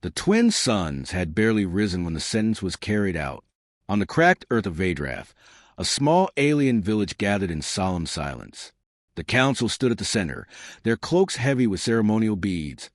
The twin suns had barely risen when the sentence was carried out. On the cracked earth of Vadrath, a small alien village gathered in solemn silence. The council stood at the center, their cloaks heavy with ceremonial beads,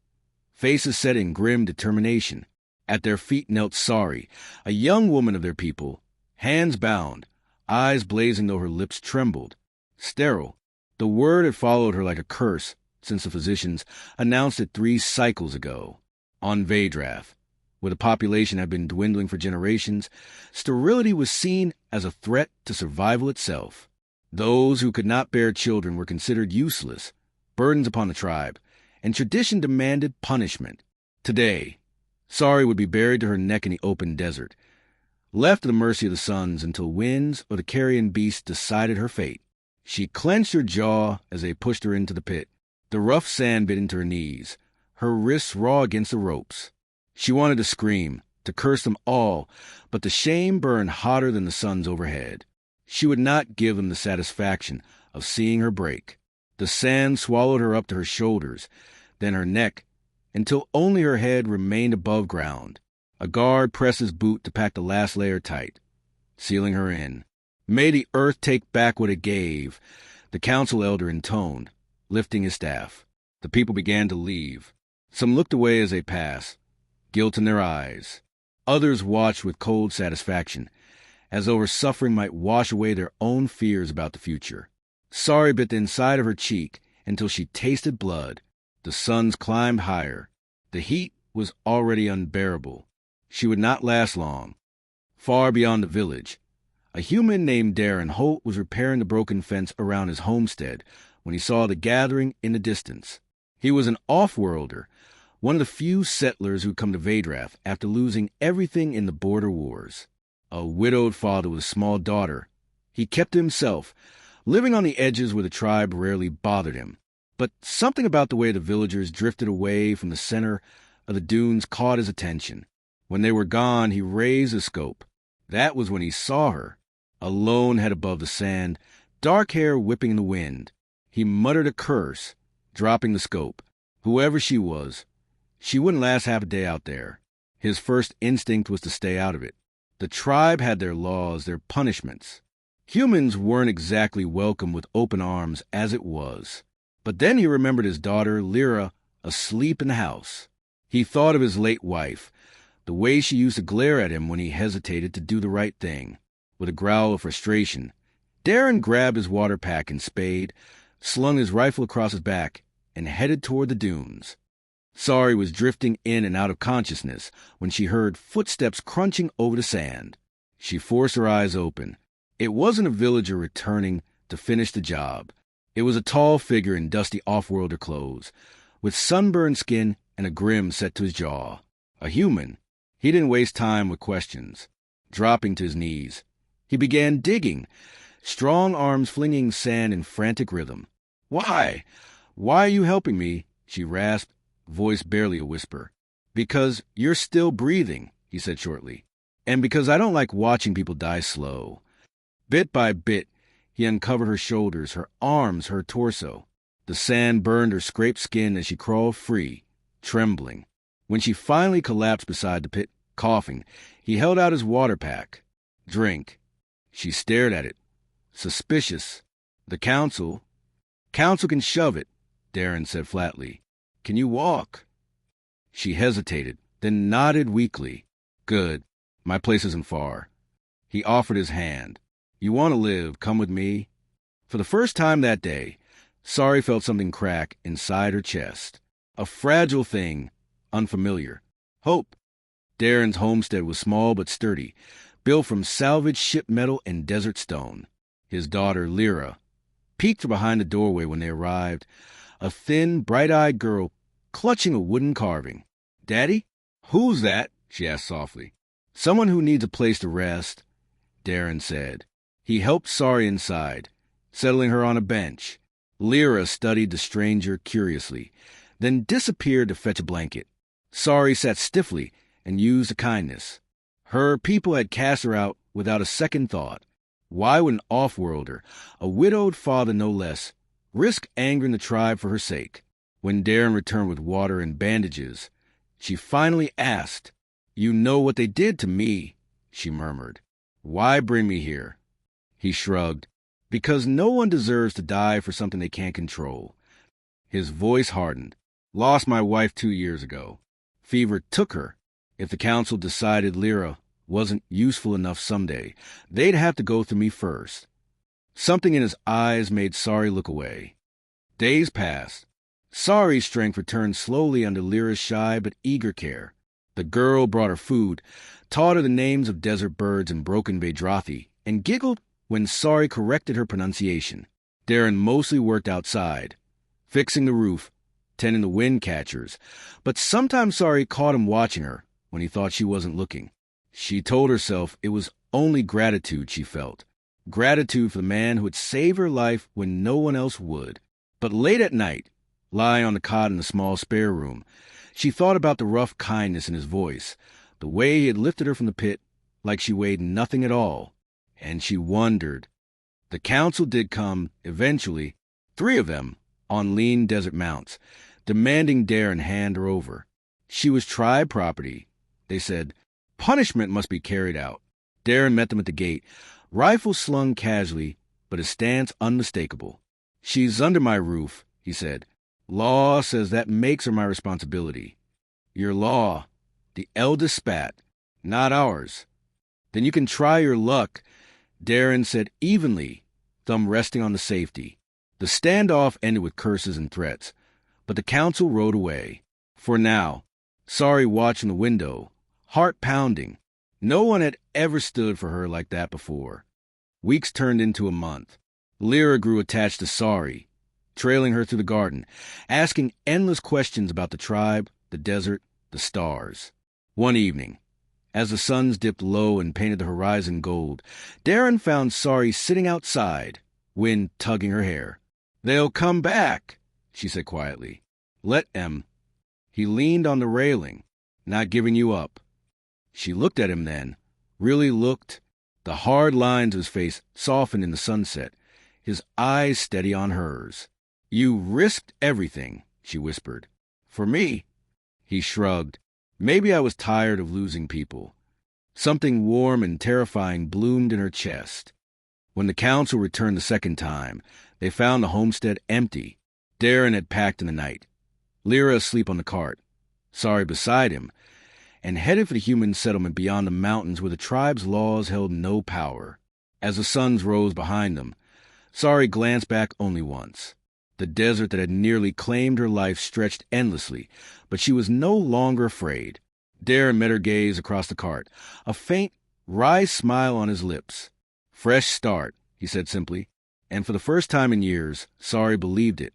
faces set in grim determination. At their feet knelt Sahri, a young woman of their people, hands bound, eyes blazing though her lips trembled. Sterile. The word had followed her like a curse since the physicians announced it 3 cycles ago. On Vadrath, where the population had been dwindling for generations, sterility was seen as a threat to survival itself. Those who could not bear children were considered useless, burdens upon the tribe, and tradition demanded punishment. Today, Sahri would be buried to her neck in the open desert, left to the mercy of the suns until winds or the carrion beast decided her fate. She clenched her jaw as they pushed her into the pit. The rough sand bit into her knees, her wrists raw against the ropes. She wanted to scream, to curse them all, but the shame burned hotter than the suns overhead. She would not give them the satisfaction of seeing her break. The sand swallowed her up to her shoulders, then her neck, until only her head remained above ground. A guard pressed his boot to pack the last layer tight, sealing her in. May the earth take back what it gave, the council elder intoned, lifting his staff. The people began to leave. Some looked away as they passed, guilt in their eyes. Others watched with cold satisfaction, as though her suffering might wash away their own fears about the future. Sahri bit the inside of her cheek until she tasted blood. The suns climbed higher. The heat was already unbearable. She would not last long. Far beyond the village, a human named Darren Holt was repairing the broken fence around his homestead when he saw the gathering in the distance. He was an off-worlder, one of the few settlers who come to Vadrath after losing everything in the border wars. A widowed father with a small daughter. He kept to himself, living on the edges where the tribe rarely bothered him. But something about the way the villagers drifted away from the center of the dunes caught his attention. When they were gone, he raised the scope. That was when he saw her, a lone head above the sand, dark hair whipping in the wind. He muttered a curse, dropping the scope. Whoever she was, she wouldn't last half a day out there. His first instinct was to stay out of it. The tribe had their laws, their punishments. Humans weren't exactly welcome with open arms as it was. But then he remembered his daughter, Lyra, asleep in the house. He thought of his late wife, the way she used to glare at him when he hesitated to do the right thing. With a growl of frustration, Darren grabbed his water pack and spade, slung his rifle across his back, and headed toward the dunes. Sahri was drifting in and out of consciousness when she heard footsteps crunching over the sand. She forced her eyes open. It wasn't a villager returning to finish the job. It was a tall figure in dusty off-worlder clothes, with sunburned skin and a grin set to his jaw. A human. He didn't waste time with questions. Dropping to his knees, he began digging, strong arms flinging sand in frantic rhythm. "Why? Why are you helping me?" she rasped, voice barely a whisper. "Because you're still breathing," he said shortly. "And because I don't like watching people die slow." Bit by bit, he uncovered her shoulders, her arms, her torso. The sand burned her scraped skin as she crawled free, trembling. When she finally collapsed beside the pit, coughing, he held out his water pack. "Drink." She stared at it, suspicious. "The council can shove it," Darren said flatly. "Can you walk?" She hesitated, then nodded weakly. "Good. My place isn't far." He offered his hand. "You want to live, come with me." For the first time that day, Sahri felt something crack inside her chest. A fragile thing, unfamiliar. Hope. Darren's homestead was small but sturdy, built from salvaged ship metal and desert stone. His daughter, Lyra, peeked from behind the doorway when they arrived, a thin, bright-eyed girl clutching a wooden carving. "Daddy?" "Who's that?" she asked softly. "Someone who needs a place to rest," Darren said. He helped Sahri inside, settling her on a bench. Lyra studied the stranger curiously, then disappeared to fetch a blanket. Sahri sat stiffly and used a kindness. Her people had cast her out without a second thought. Why would an off-worlder, a widowed father no less, risk angering the tribe for her sake? When Darren returned with water and bandages, She finally asked. "You know what they did to me," she murmured. "Why bring me here?" He shrugged. "Because no one deserves to die for something they can't control." His voice hardened. "Lost my wife 2 years ago. Fever took her. If the council decided Lyra wasn't useful enough someday, they'd have to go through me first." Something in his eyes made Sahri look away. Days passed. Sahri's strength returned slowly under Lyra's shy but eager care. The girl brought her food, taught her the names of desert birds and broken Vedrathi, and giggled when Sahri corrected her pronunciation. Darren mostly worked outside, fixing the roof, tending the wind catchers, but sometimes Sahri caught him watching her when he thought she wasn't looking. She told herself it was only gratitude she felt. Gratitude for the man who had saved her life when no one else would. But late at night, lying on the cot in the small spare room, she thought about the rough kindness in his voice, the way he had lifted her from the pit like she weighed nothing at all, and she wondered. The council did come, eventually, 3 of them, on lean desert mounts, demanding Darren hand her over. She was tribe property. They said, punishment must be carried out. Darren met them at the gate, rifle slung casually, but his stance unmistakable. "She's under my roof," he said. "Law says that makes her my responsibility." "Your law," the eldest spat. "Not ours." "Then you can try your luck," Darren said evenly, thumb resting on the safety. The standoff ended with curses and threats, but the council rode away. For now, Sahri watched from the window, heart pounding. No one had ever stood for her like that before. Weeks turned into a month. Lyra grew attached to Sahri, trailing her through the garden, asking endless questions about the tribe, the desert, the stars. One evening, as the suns dipped low and painted the horizon gold, Darren found Sahri sitting outside, wind tugging her hair. "They'll come back," she said quietly. "Let 'em." He leaned on the railing. "Not giving you up." She looked at him then, really looked. The hard lines of his face softened in the sunset, his eyes steady on hers. "You risked everything," she whispered. "For me?" He shrugged. "Maybe I was tired of losing people." Something warm and terrifying bloomed in her chest. When the council returned the second time, they found the homestead empty. Darren had packed in the night, Lyra asleep on the cart, Sahri beside him, and headed for the human settlement beyond the mountains where the tribe's laws held no power. As the suns rose behind them, Sahri glanced back only once. The desert that had nearly claimed her life stretched endlessly, but she was no longer afraid. Darren met her gaze across the cart, a faint, wry smile on his lips. "Fresh start," he said simply, and for the first time in years, Sahri believed it.